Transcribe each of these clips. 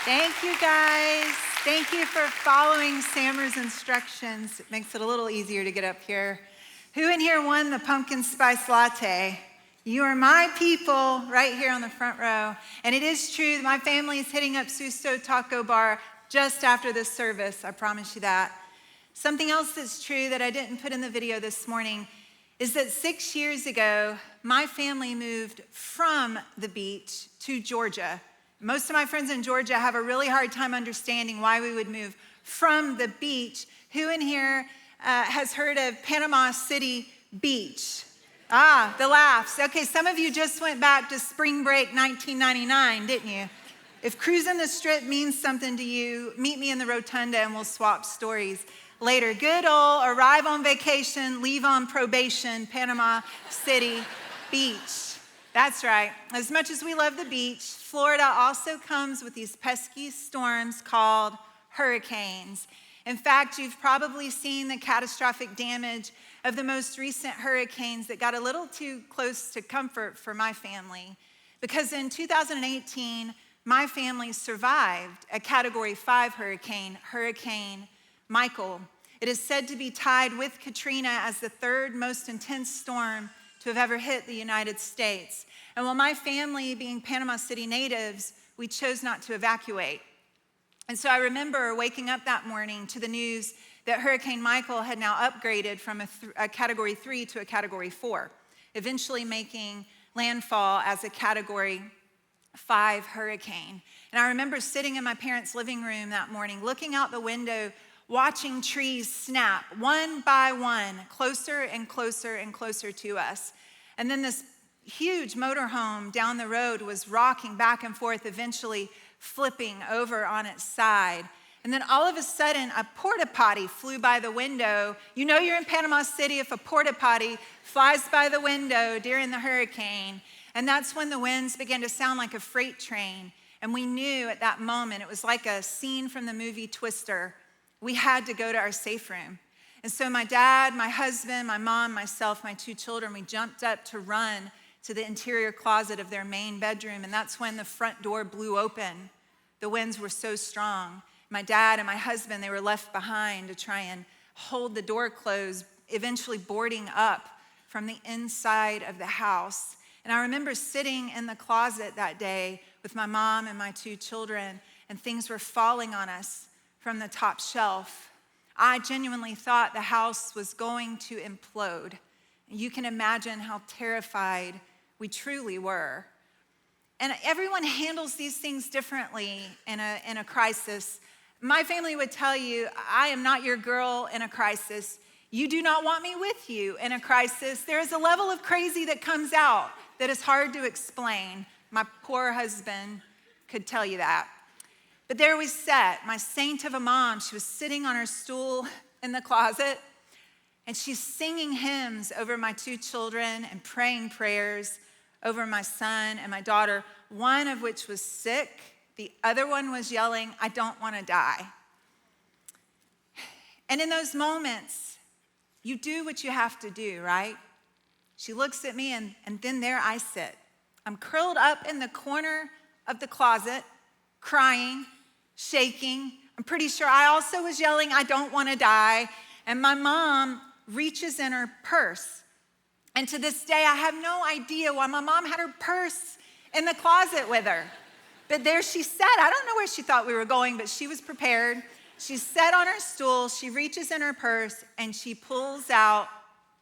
Thank you, guys. Thank you for following Sammer's instructions. It makes it a little easier to get up here. Who in here won the pumpkin spice latte? You are my people right here on the front row. And it is true, my family is hitting up Susto Taco Bar just after this service. I promise you that. Something else that's true that I didn't put in the video this morning is that 6 years ago, my family moved from the beach to Georgia. Most of my friends in Georgia have a really hard time understanding why we would move from the beach. Who in here has heard of Panama City Beach? Ah, the laughs. Okay, some of you just went back to spring break 1999, didn't you? If cruising the strip means something to you, meet me in the rotunda and we'll swap stories later. Good old arrive on vacation, leave on probation, Panama City Beach. That's right. As much as we love the beach, Florida also comes with these pesky storms called hurricanes. In fact, you've probably seen the catastrophic damage of the most recent hurricanes that got a little too close to comfort for my family. Because in 2018, my family survived a Category 5 hurricane, Hurricane Michael. It is said to be tied with Katrina as the third most intense storm to have ever hit the United States. And while my family, being Panama City natives, we chose not to evacuate. And so I remember waking up that morning to the news that Hurricane Michael had now upgraded from a Category 3 to a Category 4, eventually making landfall as a Category 5 hurricane. And I remember sitting in my parents' living room that morning, looking out the window, watching trees snap one by one, closer and closer and closer to us. And then this huge motorhome down the road was rocking back and forth, eventually flipping over on its side. And then all of a sudden, a porta potty flew by the window. You know you're in Panama City if a porta potty flies by the window during the hurricane. And that's when the winds began to sound like a freight train. And we knew at that moment, it was like a scene from the movie Twister. We had to go to our safe room. And so my dad, my husband, my mom, myself, my two children, we jumped up to run to the interior closet of their main bedroom. And that's when the front door blew open. The winds were so strong. My dad and my husband, they were left behind to try and hold the door closed, eventually boarding up from the inside of the house. And I remember sitting in the closet that day with my mom and my two children, and things were falling on us from the top shelf. I genuinely thought the house was going to implode. You can imagine how terrified we truly were. And everyone handles these things differently in a crisis. My family would tell you, I am not your girl in a crisis. You do not want me with you in a crisis. There is a level of crazy that comes out that is hard to explain. My poor husband could tell you that. But there we sat, my saint of a mom. She was sitting on her stool in the closet, and she's singing hymns over my two children and praying prayers over my son and my daughter, one of which was sick. The other one was yelling, I don't want to die. And in those moments, you do what you have to do, right? She looks at me, and then there I sit. I'm curled up in the corner of the closet, crying, shaking. I'm pretty sure I also was yelling, I don't want to die. And my mom reaches in her purse. And to this day, I have no idea why my mom had her purse in the closet with her. But there she sat. I don't know where she thought we were going, but she was prepared. She sat on her stool, she reaches in her purse, and she pulls out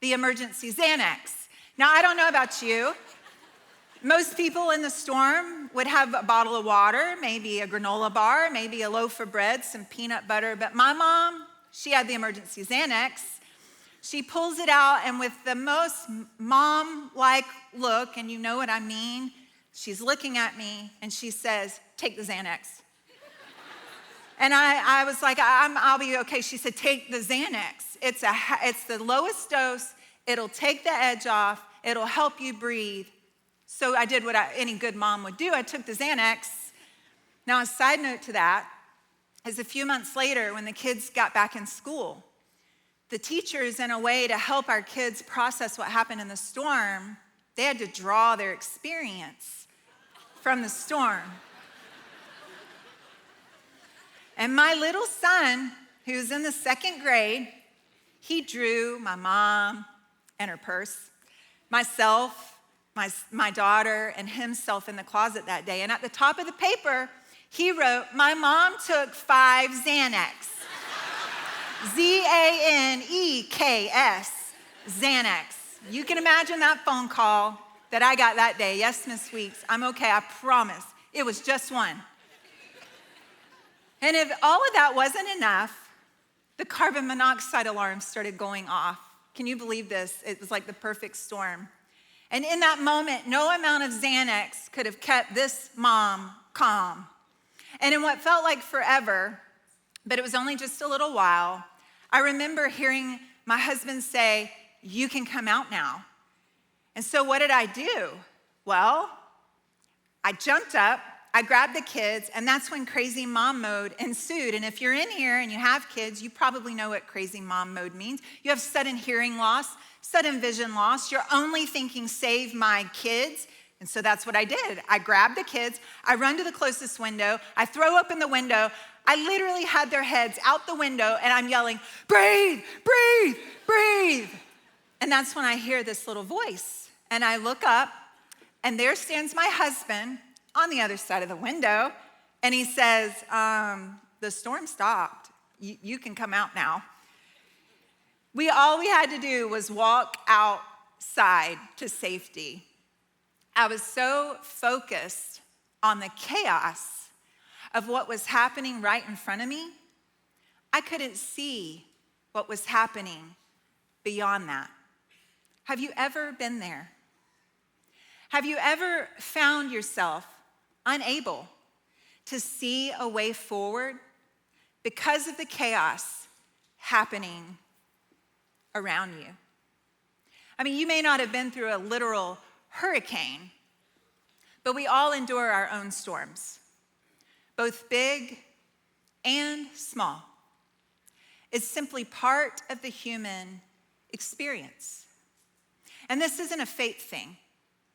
the emergency Xanax. Now, I don't know about you. Most people in the storm would have a bottle of water, maybe a granola bar, maybe a loaf of bread, some peanut butter. But my mom, she had the emergency Xanax. She pulls it out, and with the most mom-like look, and you know what I mean, she's looking at me, and she says, take the Xanax. And I was like, I'll be okay. She said, take the Xanax. It's the lowest dose. It'll take the edge off. It'll help you breathe. So I did what any good mom would do. I took the Xanax. Now, a side note to that is a few months later, when the kids got back in school, the teachers, in a way to help our kids process what happened in the storm, they had to draw their experience from the storm. And my little son, who's in the second grade, he drew my mom and her purse, myself, my daughter, and himself in the closet that day. And at the top of the paper, he wrote, "My mom took 5 Xanax." Zaneks, Xanax. You can imagine that phone call that I got that day. "Yes, Miss Weeks, I'm okay, I promise. It was just one." And if all of that wasn't enough, the carbon monoxide alarm started going off. Can you believe this? It was like the perfect storm. And in that moment, no amount of Xanax could have kept this mom calm. And in what felt like forever, but it was only just a little while, I remember hearing my husband say, "You can come out now." And so what did I do? Well, I jumped up, I grabbed the kids, and that's when crazy mom mode ensued. And if you're in here and you have kids, you probably know what crazy mom mode means. You have sudden hearing loss, sudden vision loss. You're only thinking, "Save my kids." And so that's what I did. I grabbed the kids, I run to the closest window, I throw open the window. I literally had their heads out the window, and I'm yelling, "Breathe, breathe, breathe." And that's when I hear this little voice. And I look up, and there stands my husband on the other side of the window, and he says, "The storm stopped. You can come out now." All we had to do was walk outside to safety. I was so focused on the chaos of what was happening right in front of me, I couldn't see what was happening beyond that. Have you ever been there? Have you ever found yourself unable to see a way forward because of the chaos happening around you? I mean, you may not have been through a literal hurricane, but we all endure our own storms, both big and small. It's simply part of the human experience. And this isn't a faith thing.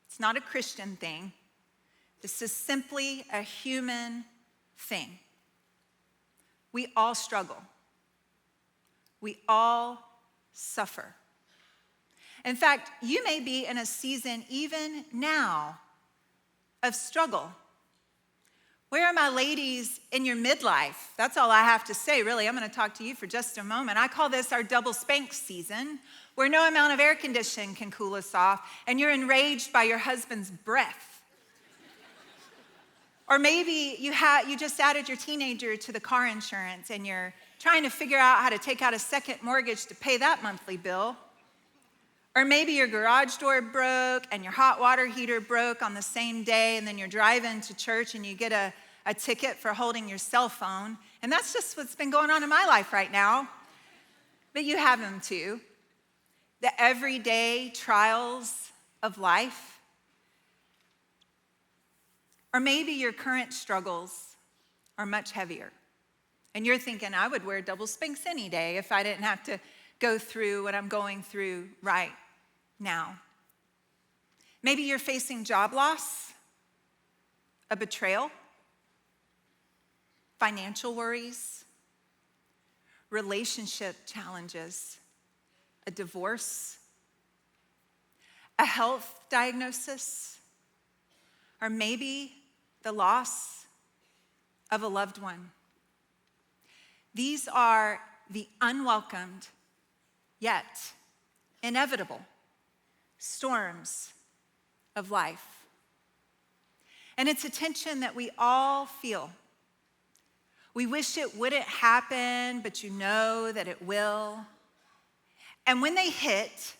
It's not a Christian thing. This is simply a human thing. We all struggle. We all suffer. In fact, you may be in a season even now of struggle. Where are my ladies in your midlife? That's all I have to say, really. I'm going to talk to you for just a moment. I call this our double spank season, where no amount of air conditioning can cool us off, and you're enraged by your husband's breath. Or maybe you just added your teenager to the car insurance, and you're trying to figure out how to take out a second mortgage to pay that monthly bill. Or maybe your garage door broke and your hot water heater broke on the same day, and then you're driving to church and you get a ticket for holding your cell phone. And that's just what's been going on in my life right now. But you have them too. The everyday trials of life. Or maybe your current struggles are much heavier. And you're thinking, "I would wear double spanks any day if I didn't have to go through what I'm going through right now." Maybe you're facing job loss, a betrayal, financial worries, relationship challenges, a divorce, a health diagnosis, or maybe the loss of a loved one. These are the unwelcomed, yet inevitable storms of life. And it's a tension that we all feel. We wish it wouldn't happen, but you know that it will. And when they hit,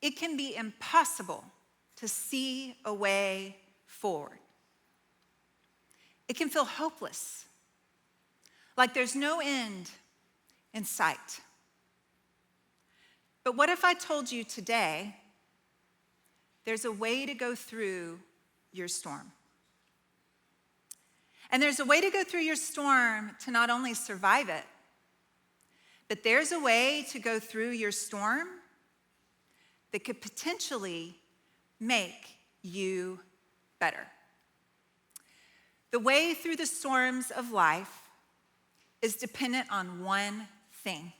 it can be impossible to see a way forward. It can feel hopeless, like there's no end in sight. But what if I told you today there's a way to go through your storm? And there's a way to go through your storm to not only survive it, but there's a way to go through your storm that could potentially make you better. The way through the storms of life is dependent on one thing.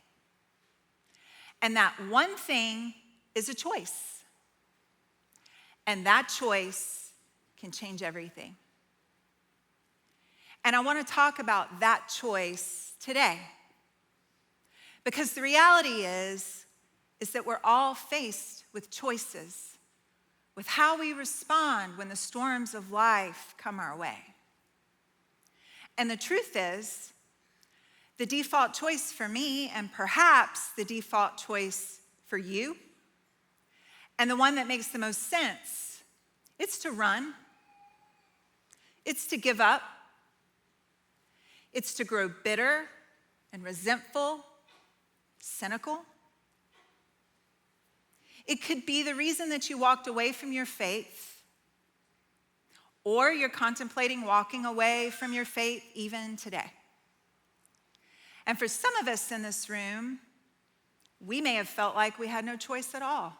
And that one thing is a choice. And that choice can change everything. And I want to talk about that choice today. Because the reality is that we're all faced with choices, with how we respond when the storms of life come our way. And the truth is, the default choice for me, and perhaps the default choice for you, and the one that makes the most sense, it's to run. It's to give up. It's to grow bitter and resentful, cynical. It could be the reason that you walked away from your faith, or you're contemplating walking away from your faith even today. And for some of us in this room, we may have felt like we had no choice at all.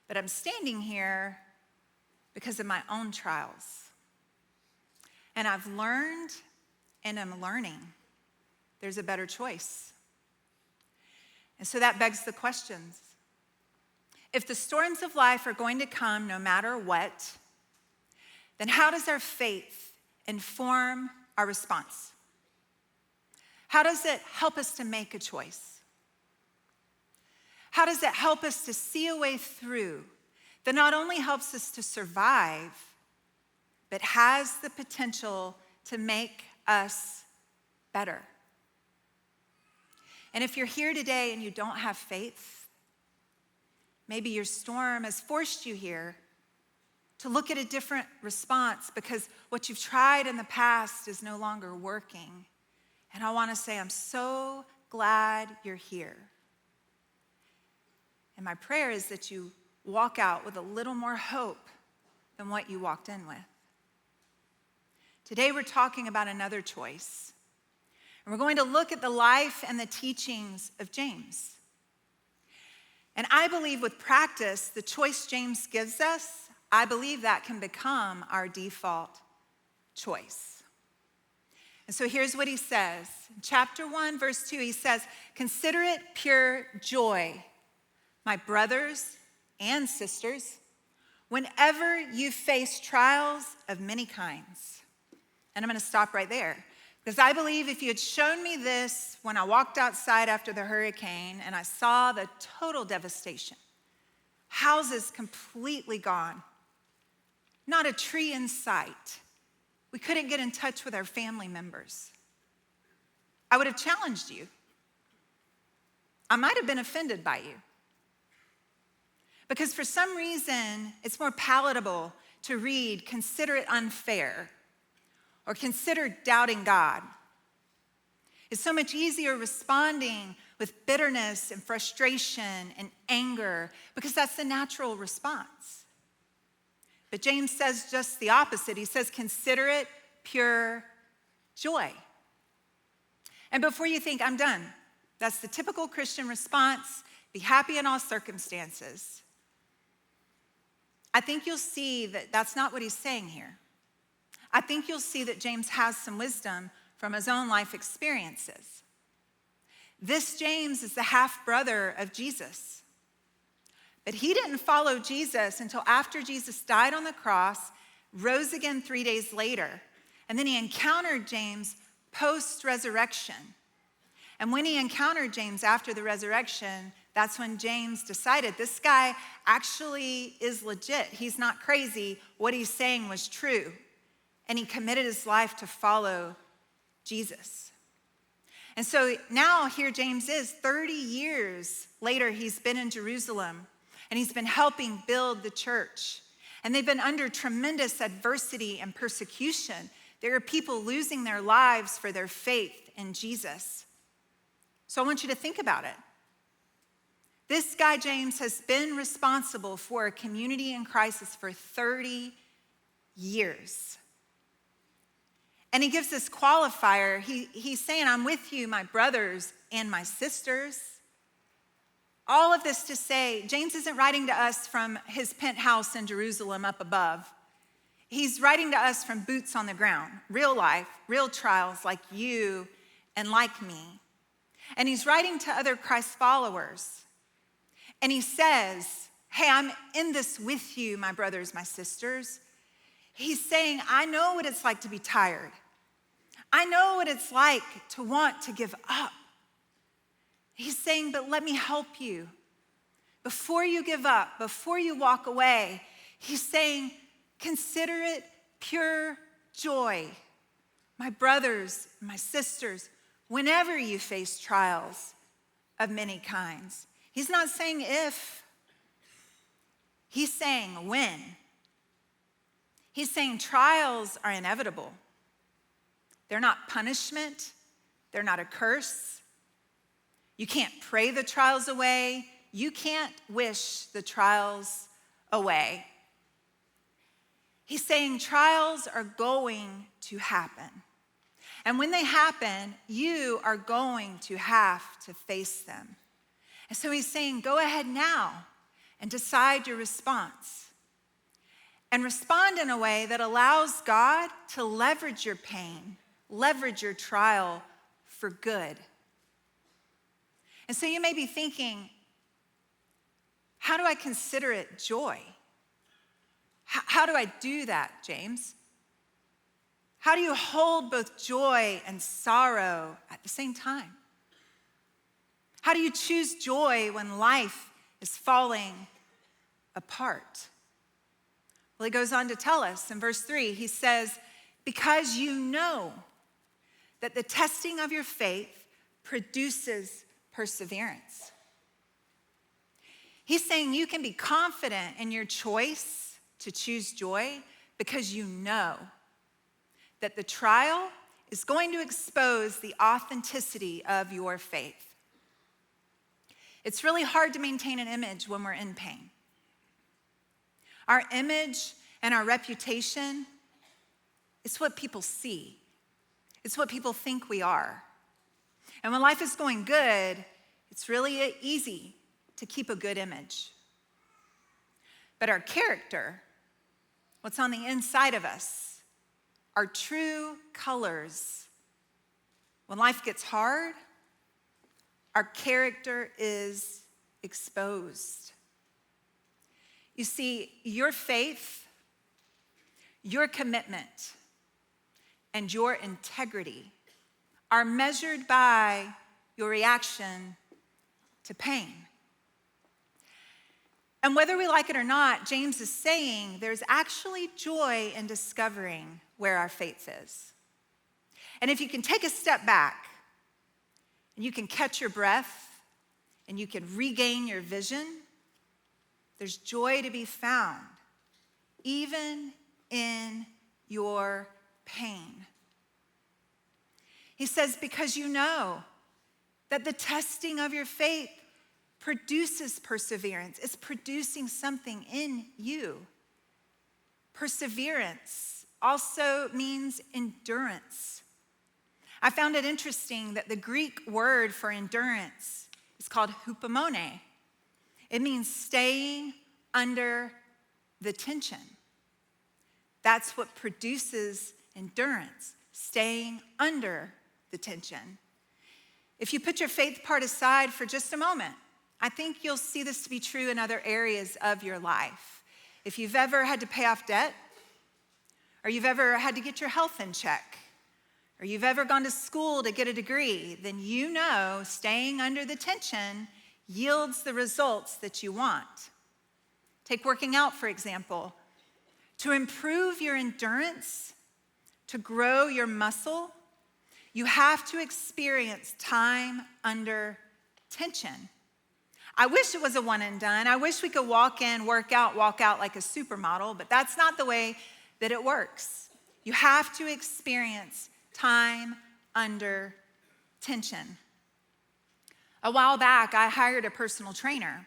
But I'm standing here because of my own trials. And I've learned and I'm learning there's a better choice. And so that begs the questions. If the storms of life are going to come no matter what, then how does our faith inform our response? How does it help us to make a choice? How does it help us to see a way through that not only helps us to survive, but has the potential to make us better? And if you're here today and you don't have faith, maybe your storm has forced you here to look at a different response because what you've tried in the past is no longer working. And I want to say, I'm so glad you're here. And my prayer is that you walk out with a little more hope than what you walked in with. Today we're talking about another choice. And we're going to look at the life and the teachings of James. And I believe with practice, the choice James gives us, I believe that can become our default choice. And so here's what he says. In chapter 1, verse 2, he says, "Consider it pure joy, my brothers and sisters, whenever you face trials of many kinds." And I'm going to stop right there. Because I believe if you had shown me this when I walked outside after the hurricane and I saw the total devastation, houses completely gone, not a tree in sight, we couldn't get in touch with our family members, I would have challenged you. I might have been offended by you. Because for some reason, it's more palatable to read, "Consider it unfair," or "Consider doubting God." It's so much easier responding with bitterness and frustration and anger because that's the natural response. But James says just the opposite. He says, "Consider it pure joy." And before you think, "I'm done," that's the typical Christian response, be happy in all circumstances. I think you'll see that that's not what he's saying here. I think you'll see that James has some wisdom from his own life experiences. This James is the half-brother of Jesus. But he didn't follow Jesus until after Jesus died on the cross, rose again 3 days later, and then he encountered James post-resurrection. And when he encountered James after the resurrection, that's when James decided this guy actually is legit. He's not crazy. What he's saying was true. And he committed his life to follow Jesus. And so now here James is, 30 years later, he's been in Jerusalem and he's been helping build the church. And they've been under tremendous adversity and persecution. There are people losing their lives for their faith in Jesus. So I want you to think about it. This guy, James, has been responsible for a community in crisis for 30 years. And he gives this qualifier. He's saying, "I'm with you, my brothers and my sisters." All of this to say, James isn't writing to us from his penthouse in Jerusalem up above. He's writing to us from boots on the ground, real life, real trials like you and like me. And he's writing to other Christ followers. And he says, hey, I'm in this with you, my brothers, my sisters. He's saying, I know what it's like to be tired. I know what it's like to want to give up. He's saying, but let me help you. Before you give up, before you walk away, he's saying, consider it pure joy, my brothers, my sisters, whenever you face trials of many kinds. He's not saying if, he's saying when. He's saying trials are inevitable. They're not punishment. They're not a curse. You can't pray the trials away. You can't wish the trials away. He's saying trials are going to happen. And when they happen, you are going to have to face them. And so he's saying, go ahead now and decide your response. And respond in a way that allows God to leverage your pain, leverage your trial for good. And so you may be thinking, how do I consider it joy? How do I do that, James? How do you hold both joy and sorrow at the same time? How do you choose joy when life is falling apart? Well, he goes on to tell us in verse 3, he says, because you know that the testing of your faith produces perseverance. He's saying you can be confident in your choice to choose joy because you know that the trial is going to expose the authenticity of your faith. It's really hard to maintain an image when we're in pain. Our image and our reputation, it's what people see. It's what people think we are. And when life is going good, it's really easy to keep a good image. But our character, what's on the inside of us, our true colors, when life gets hard, our character is exposed. You see, your faith, your commitment, and your integrity are measured by your reaction to pain. And whether we like it or not, James is saying there's actually joy in discovering where our faith is. And if you can take a step back, and you can catch your breath, and you can regain your vision, there's joy to be found, even in your pain. He says, because you know that the testing of your faith produces perseverance. It's producing something in you. Perseverance also means endurance. I found it interesting that the Greek word for endurance is called hupomone. It means staying under the tension. That's what produces endurance, staying under the tension. If you put your faith part aside for just a moment, I think you'll see this to be true in other areas of your life. If you've ever had to pay off debt, or you've ever had to get your health in check, or you've ever gone to school to get a degree, then you know staying under the tension yields the results that you want. Take working out, for example. To improve your endurance, to grow your muscle, you have to experience time under tension. I wish it was a one and done. I wish we could walk in, walk out like a supermodel, but that's not the way that it works. You have to experience time under tension. A while back, I hired a personal trainer,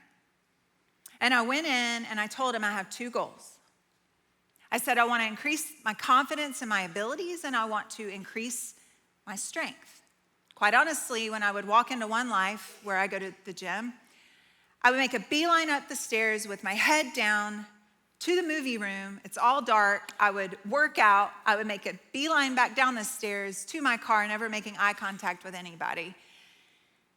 and I went in and I told him I have two goals. I said, I want to increase my confidence in my abilities, and I want to increase my strength. Quite honestly, when I would walk into One Life, where I go to the gym, I would make a beeline up the stairs with my head down, to the movie room. It's all dark. I would work out. I would make a beeline back down the stairs to my car, never making eye contact with anybody.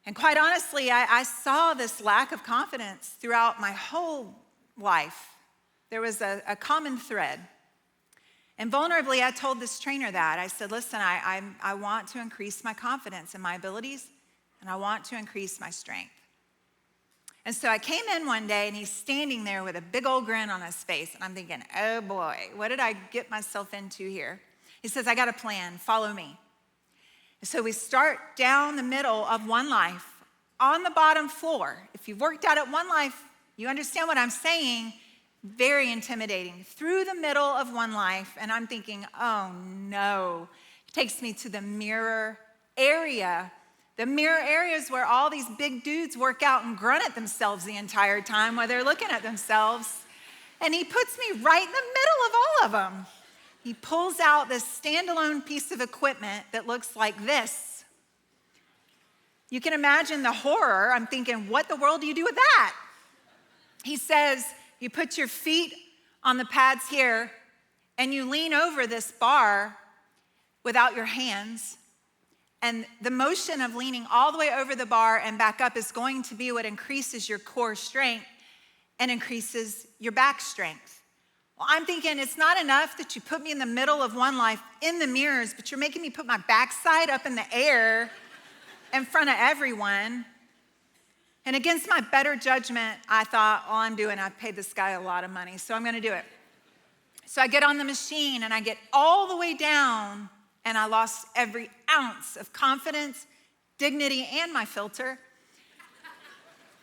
And quite honestly, I saw this lack of confidence throughout my whole life. There was a common thread. And vulnerably, I told this trainer that. I said, listen, I want to increase my confidence in my abilities, and I want to increase my strength. And so I came in one day, and he's standing there with a big old grin on his face. And I'm thinking, oh boy, what did I get myself into here? He says, I got a plan, follow me. And so we start down the middle of One Life on the bottom floor. If you've worked out at One Life, you understand what I'm saying. Very intimidating. Through the middle of One Life, and I'm thinking, oh no. It takes me to the mirror area. The mirror area is where all these big dudes work out and grunt at themselves the entire time while they're looking at themselves. And he puts me right in the middle of all of them. He pulls out this standalone piece of equipment that looks like this. You can imagine the horror. I'm thinking, what the world do you do with that? He says, you put your feet on the pads here and you lean over this bar without your hands. And the motion of leaning all the way over the bar and back up is going to be what increases your core strength and increases your back strength. Well, I'm thinking it's not enough that you put me in the middle of One Life in the mirrors, but you're making me put my backside up in the air in front of everyone. And against my better judgment, I thought, all I'm doing, I've paid this guy a lot of money, so I'm gonna do it. So I get on the machine and I get all the way down, and I lost every ounce of confidence, dignity, and my filter.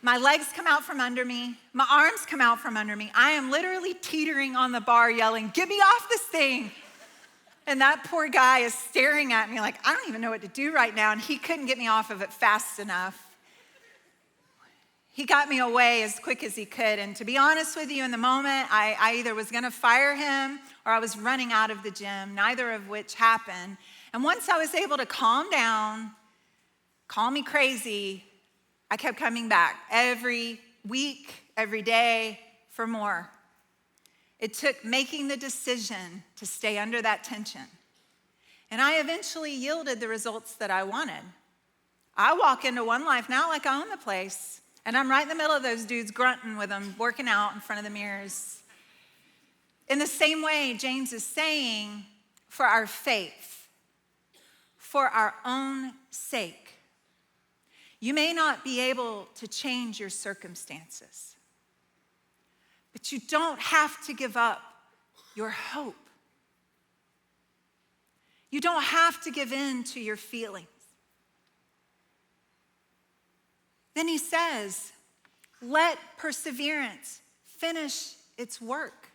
My legs come out from under me. My arms come out from under me. I am literally teetering on the bar yelling, get me off this thing. And that poor guy is staring at me like, I don't even know what to do right now. And he couldn't get me off of it fast enough. He got me away as quick as he could. And to be honest with you, in the moment, I either was gonna fire him or I was running out of the gym, neither of which happened. And once I was able to calm down, call me crazy, I kept coming back every week, every day for more. It took making the decision to stay under that tension. And I eventually yielded the results that I wanted. I walk into One Life now like I own the place. And I'm right in the middle of those dudes grunting with them, working out in front of the mirrors. In the same way, James is saying, for our faith, for our own sake, you may not be able to change your circumstances, but you don't have to give up your hope. You don't have to give in to your feelings. Then he says, let perseverance finish its work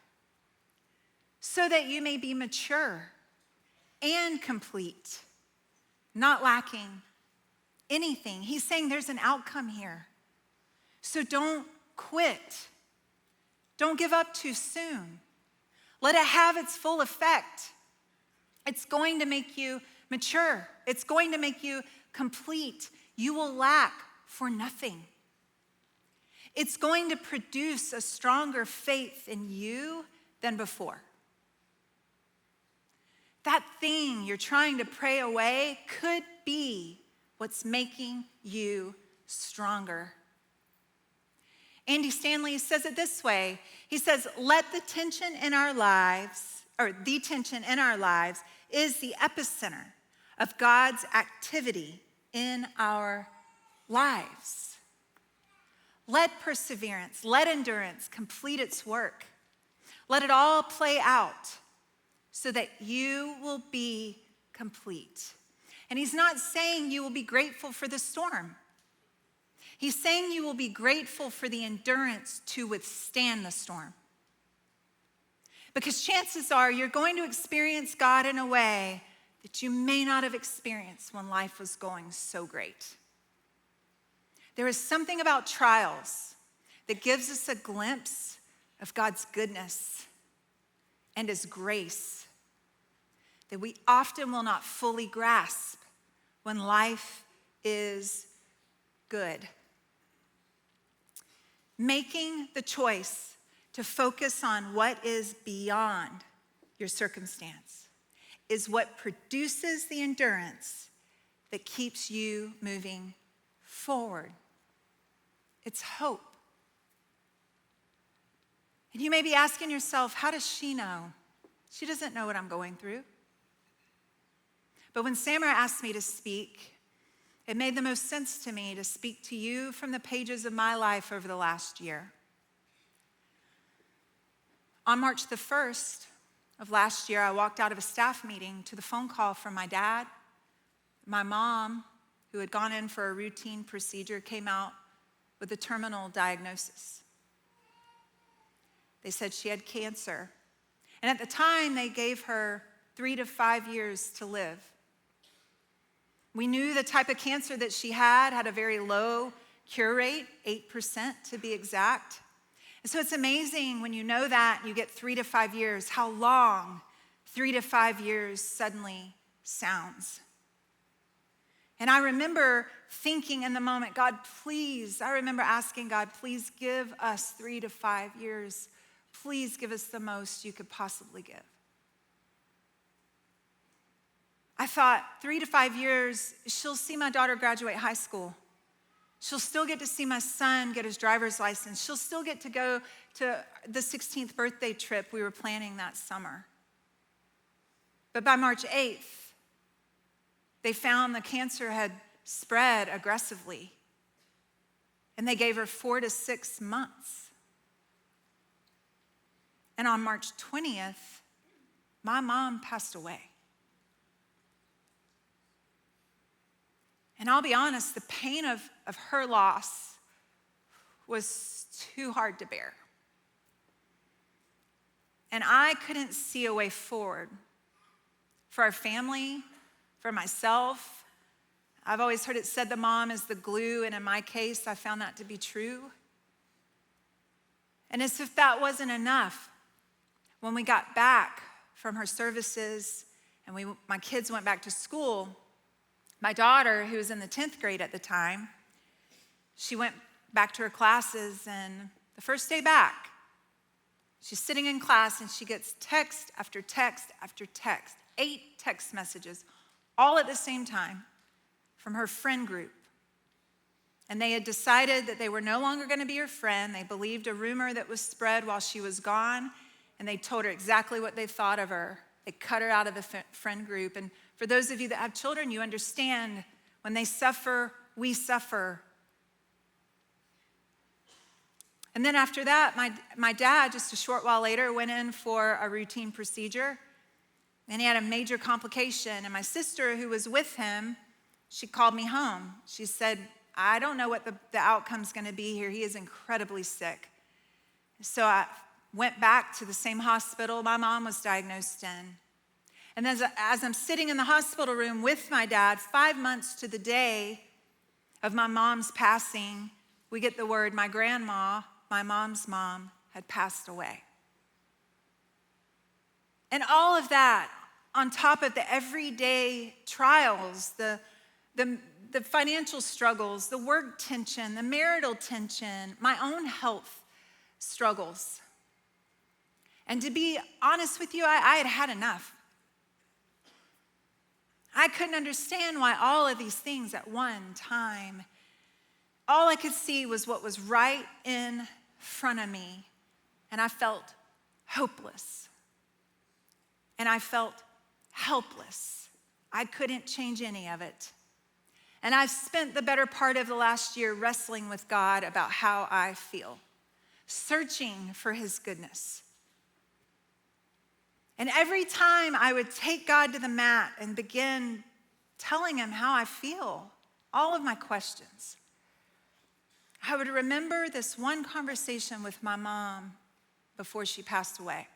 so that you may be mature and complete, not lacking anything. He's saying there's an outcome here. So don't quit. Don't give up too soon. Let it have its full effect. It's going to make you mature. It's going to make you complete. You will lack for nothing. It's going to produce a stronger faith in you than before. That thing you're trying to pray away could be what's making you stronger. Andy Stanley says it this way. He says, let the tension in our lives, or the tension in our lives, is the epicenter of God's activity in our lives. Let perseverance, let endurance complete its work. Let it all play out so that you will be complete. And he's not saying you will be grateful for the storm. He's saying you will be grateful for the endurance to withstand the storm. Because chances are you're going to experience God in a way that you may not have experienced when life was going so great. There is something about trials that gives us a glimpse of God's goodness and his grace that we often will not fully grasp when life is good. Making the choice to focus on what is beyond your circumstance, is what produces the endurance that keeps you moving forward. It's hope. And you may be asking yourself, how does she know? She doesn't know what I'm going through. But when Samara asked me to speak, it made the most sense to me to speak to you from the pages of my life over the last year. On March the 1st of last year, I walked out of a staff meeting to the phone call from my dad. My mom, who had gone in for a routine procedure, came out with a terminal diagnosis. They said she had cancer. And at the time, they gave her 3 to 5 years to live. We knew the type of cancer that she had a very low cure rate, 8% to be exact. And so it's amazing when you know that and you get 3 to 5 years, how long 3 to 5 years suddenly sounds. And I remember thinking in the moment, God, please, I remember asking God, please give us 3 to 5 years. Please give us the most you could possibly give. I thought 3 to 5 years, she'll see my daughter graduate high school. She'll still get to see my son get his driver's license. She'll still get to go to the 16th birthday trip we were planning that summer. But by March 8th, they found the cancer had spread aggressively, and they gave her 4 to 6 months. And on March 20th, my mom passed away. And I'll be honest, the pain of her loss was too hard to bear. And I couldn't see a way forward for our family, for myself. I've always heard it said the mom is the glue, and in my case, I found that to be true. And as if that wasn't enough, when we got back from her services and my kids went back to school, my daughter, who was in the 10th grade at the time, she went back to her classes, and the first day back, she's sitting in class and she gets text after text after text, 8 text messages, all at the same time from her friend group. And they had decided that they were no longer going to be her friend. They believed a rumor that was spread while she was gone, and they told her exactly what they thought of her. They cut her out of the friend group. And for those of you that have children, you understand when they suffer, we suffer. And then after that, my dad, just a short while later, went in for a routine procedure, and he had a major complication. And my sister, who was with him, she called me home. She said, I don't know what the outcome's going to be here. He is incredibly sick. So I went back to the same hospital my mom was diagnosed in. And as I'm sitting in the hospital room with my dad, 5 months to the day of my mom's passing, we get the word my grandma, my mom's mom, had passed away. And all of that, on top of the everyday trials, the financial struggles, the work tension, the marital tension, my own health struggles. And to be honest with you, I had had enough. I couldn't understand why all of these things at one time, all I could see was what was right in front of me. And I felt hopeless. And I felt helpless. I couldn't change any of it. And I've spent the better part of the last year wrestling with God about how I feel, searching for his goodness. And every time I would take God to the mat and begin telling him how I feel, all of my questions, I would remember this one conversation with my mom before she passed away.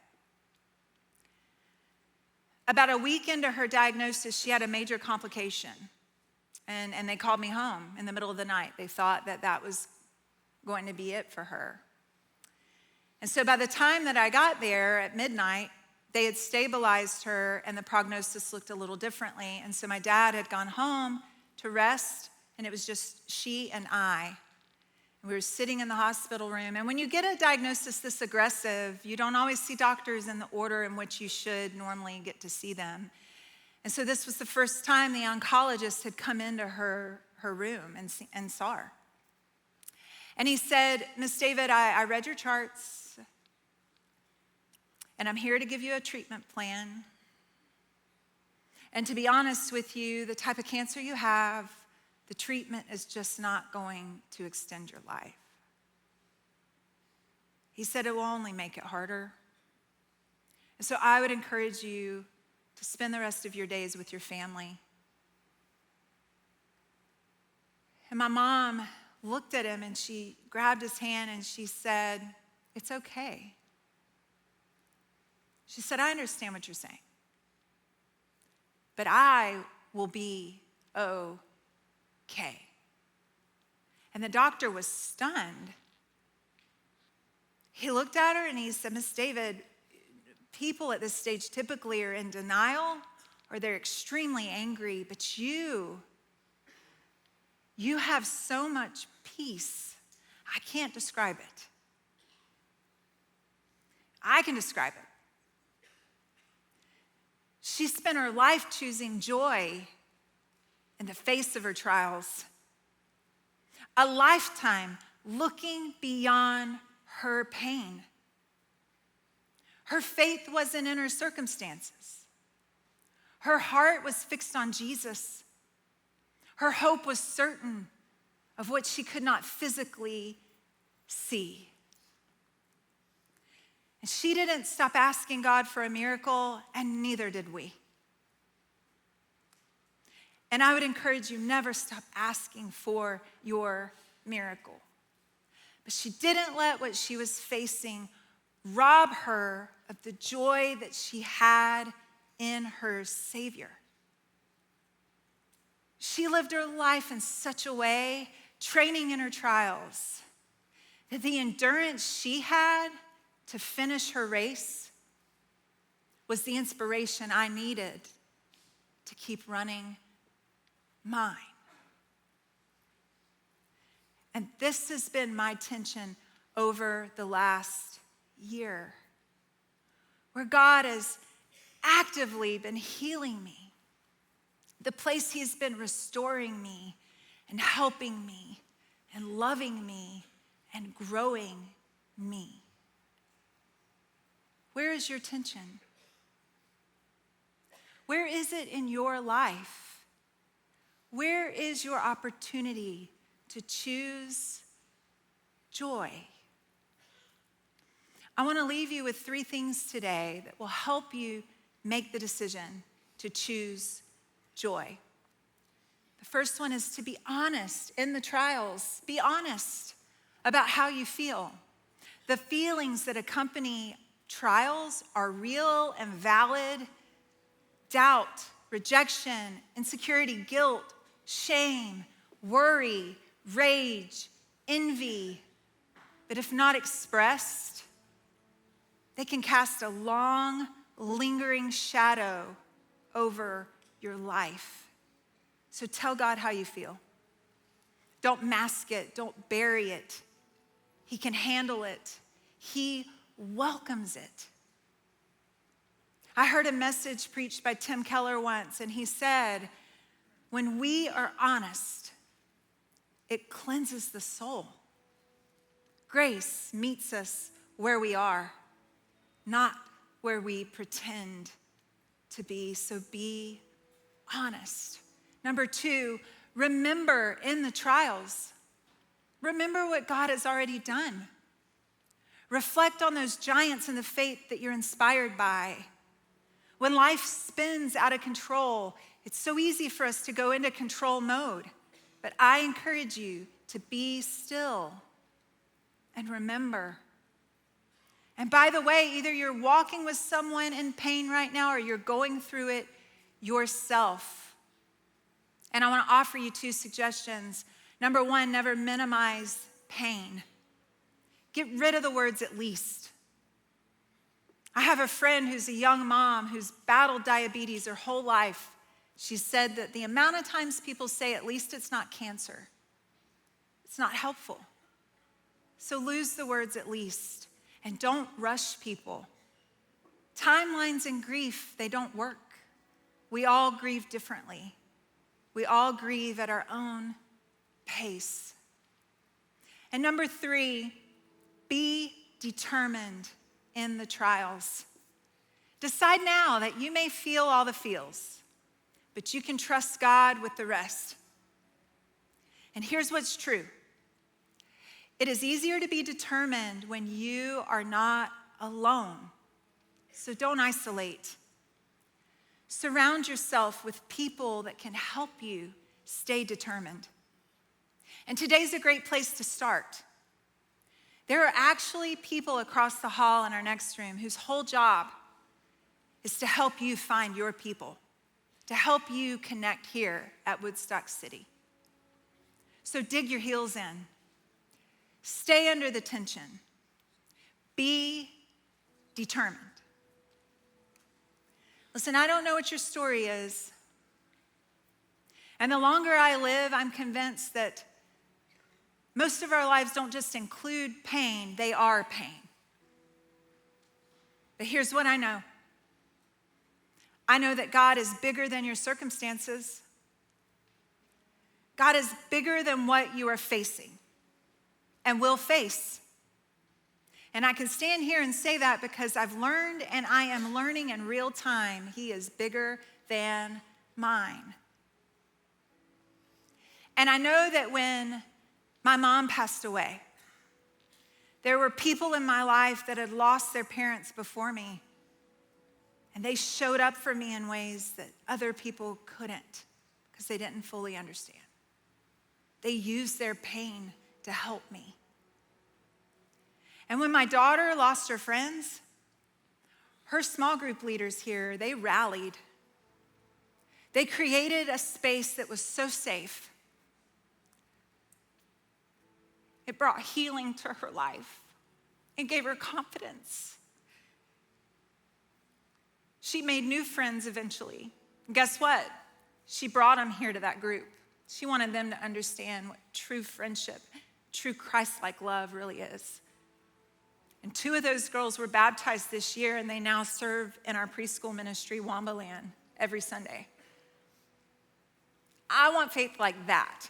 About a week into her diagnosis, she had a major complication. And they called me home in the middle of the night. They thought that was going to be it for her. And so by the time that I got there at midnight, they had stabilized her and the prognosis looked a little differently. And so my dad had gone home to rest, and it was just she and I. We were sitting in the hospital room. And when you get a diagnosis this aggressive, you don't always see doctors in the order in which you should normally get to see them. And so this was the first time the oncologist had come into her room and saw her. And he said, Miss David, I read your charts, and I'm here to give you a treatment plan. And to be honest with you, the type of cancer you have, the treatment is just not going to extend your life. He said it will only make it harder. And so I would encourage you to spend the rest of your days with your family. And my mom looked at him and she grabbed his hand and she said, "It's okay." She said, "I understand what you're saying, but I will be okay." And the doctor was stunned. He looked at her and he said, "Miss David, people at this stage typically are in denial or they're extremely angry, but you have so much peace. I can't describe it. I can describe it." She spent her life choosing joy in the face of her trials, a lifetime looking beyond her pain. Her faith wasn't in her circumstances. Her heart was fixed on Jesus. Her hope was certain of what she could not physically see. And she didn't stop asking God for a miracle, and neither did we. And I would encourage you, never stop asking for your miracle. But she didn't let what she was facing rob her of the joy that she had in her Savior. She lived her life in such a way, training in her trials, that the endurance she had to finish her race was the inspiration I needed to keep running mine. And this has been my tension over the last year, where God has actively been healing me, the place He's been restoring me and helping me and loving me and growing me. Where is your tension? Where is it in your life? Where is your opportunity to choose joy? I want to leave you with 3 things today that will help you make the decision to choose joy. The first one is to be honest in the trials. Be honest about how you feel. The feelings that accompany trials are real and valid. Doubt, rejection, insecurity, guilt, shame, worry, rage, envy. But if not expressed, they can cast a long, lingering shadow over your life. So tell God how you feel. Don't mask it. Don't bury it. He can handle it. He welcomes it. I heard a message preached by Tim Keller once, and he said, when we are honest, it cleanses the soul. Grace meets us where we are, not where we pretend to be. So be honest. Number 2, remember in the trials. Remember what God has already done. Reflect on those giants in the faith that you're inspired by. When life spins out of control, it's so easy for us to go into control mode. But I encourage you to be still and remember. And by the way, either you're walking with someone in pain right now or you're going through it yourself. And I want to offer you 2 suggestions. Number 1, never minimize pain. Get rid of the words "at least." I have a friend who's a young mom who's battled diabetes her whole life. She said that the amount of times people say, "at least it's not cancer," it's not helpful. So lose the words at least, and don't rush people. Timelines and grief, they don't work. We all grieve differently. We all grieve at our own pace. And number 3, be determined in the trials. Decide now that you may feel all the feels, but you can trust God with the rest. And here's what's true. It is easier to be determined when you are not alone. So don't isolate. Surround yourself with people that can help you stay determined. And today's a great place to start. There are actually people across the hall in our next room whose whole job is to help you find your people, to help you connect here at Woodstock City. So dig your heels in. Stay under the tension. Be determined. Listen, I don't know what your story is. And the longer I live, I'm convinced that most of our lives don't just include pain, they are pain. But here's what I know. I know that God is bigger than your circumstances. God is bigger than what you are facing and will face. And I can stand here and say that because I've learned and I am learning in real time. He is bigger than mine. And I know that when my mom passed away, there were people in my life that had lost their parents before me. And they showed up for me in ways that other people couldn't because they didn't fully understand. They used their pain to help me. And when my daughter lost her friends, her small group leaders here, they rallied. They created a space that was so safe. It brought healing to her life and gave her confidence. She made new friends eventually. And guess what? She brought them here to that group. She wanted them to understand what true friendship, true Christ-like love really is. And 2 of those girls were baptized this year, and they now serve in our preschool ministry, Wambaland, every Sunday. I want faith like that.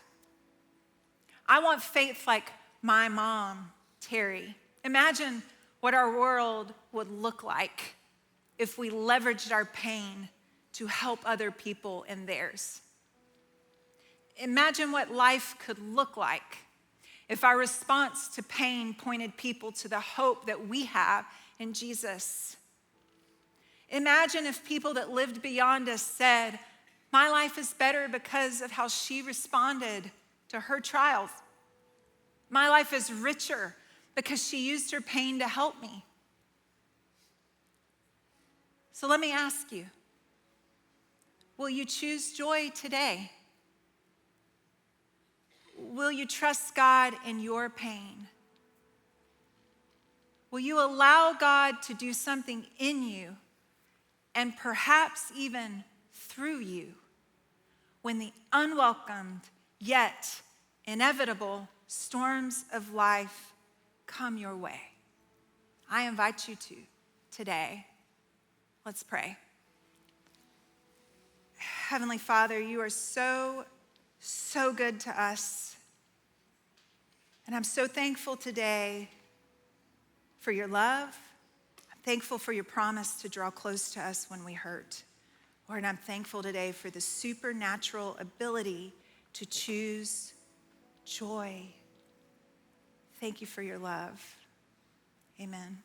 I want faith like my mom, Terry. Imagine what our world would look like if we leveraged our pain to help other people in theirs. Imagine what life could look like if our response to pain pointed people to the hope that we have in Jesus. Imagine if people that lived beyond us said, my life is better because of how she responded to her trials. My life is richer because she used her pain to help me. So let me ask you, will you choose joy today? Will you trust God in your pain? Will you allow God to do something in you and perhaps even through you when the unwelcomed yet inevitable storms of life come your way? I invite you to today. Let's pray. Heavenly Father, you are so good to us. And I'm so thankful today for your love. I'm thankful for your promise to draw close to us when we hurt. Lord, I'm thankful today for the supernatural ability to choose joy. Thank you for your love. Amen.